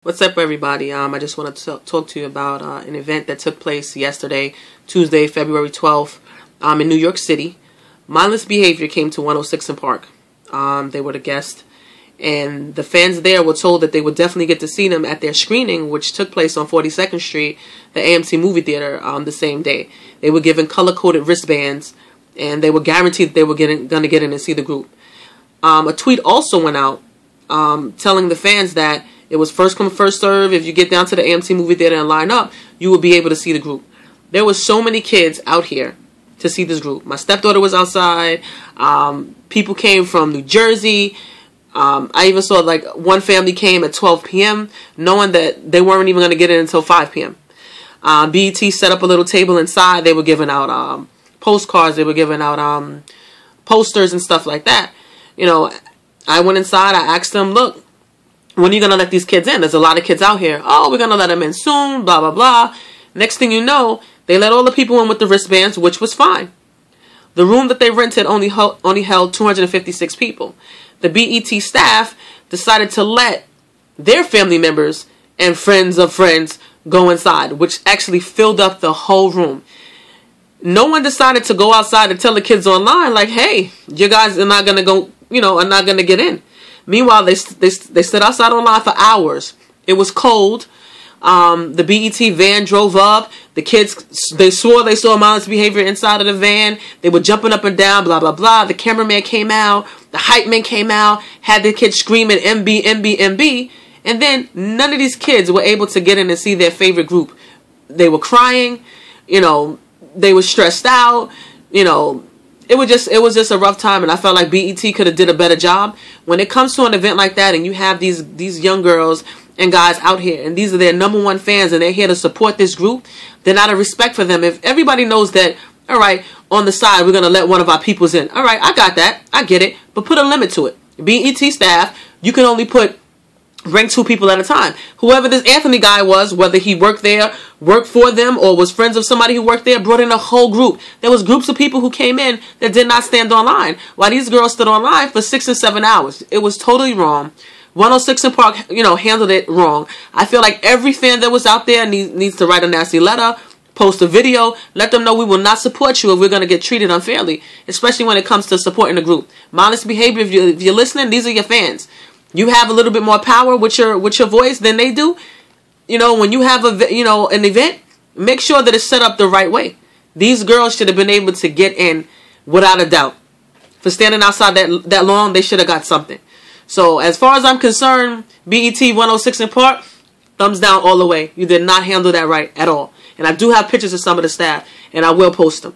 What's up, everybody? I just wanted to talk to you about an event that took place yesterday, Tuesday, February 12th, in New York City. Mindless Behavior came to 106 in Park. They were the guest, and the fans there were told that they would definitely get to see them at their screening, which took place on 42nd Street, the AMC Movie Theater, the same day. They were given color-coded wristbands, and they were guaranteed that they were going to get in and see the group. A tweet also went out telling the fans that it was first come, first serve. If you get down to the AMC Movie Theater and line up, you will be able to see the group. There were so many kids out here to see this group. My stepdaughter was outside. People came from New Jersey. I even saw like one family came at 12 p.m. knowing that they weren't even going to get in until 5 p.m. BET set up a little table inside. They were giving out postcards. They were giving out posters and stuff like that. You know, I went inside. I asked them, look, when are you going to let these kids in? There's a lot of kids out here. Oh, we're going to let them in soon, blah, blah, blah. Next thing you know, they let all the people in with the wristbands, which was fine. The room that they rented only held 256 people. The BET staff decided to let their family members and friends of friends go inside, which actually filled up the whole room. No one decided to go outside and tell the kids online, like, hey, you guys are not going to go, are not going to get in. Meanwhile, they stood outside online for hours. It was cold. The BET van drove up. The kids, they swore they saw Mindless Behavior inside of the van. They were jumping up and down, blah, blah, blah. The cameraman came out. The hype man came out. Had the kids screaming, MB, MB, MB. And then none of these kids were able to get in and see their favorite group. They were crying. They were stressed out. It was just a rough time, and I felt like BET could have did a better job. When it comes to an event like that, and you have these young girls and guys out here, and these are their #1 fans, and they're here to support this group, then out of respect for them, if everybody knows that, all right, on the side, we're going to let one of our peoples in. All right, I got that. I get it. But put a limit to it. BET staff, you can only bring 2 people at a time. Whoever this Anthony guy was, whether he worked there, worked for them, or was friends of somebody who worked there, brought in a whole group. There was groups of people who came in that did not stand online, while these girls stood online for 6 and 7 hours. It was totally wrong. 106 in Park, handled it wrong. I feel like every fan that was out there needs to write a nasty letter, post a video, let them know we will not support you if we're going to get treated unfairly, especially when it comes to supporting the group. Mindless Behavior, if you're listening, these are your fans. You have a little bit more power with your voice than they do. When you have an event, make sure that it's set up the right way. These girls should have been able to get in without a doubt. For standing outside that long, they should have got something. So as far as I'm concerned, BET 106 in Park, thumbs down all the way. You did not handle that right at all. And I do have pictures of some of the staff, and I will post them.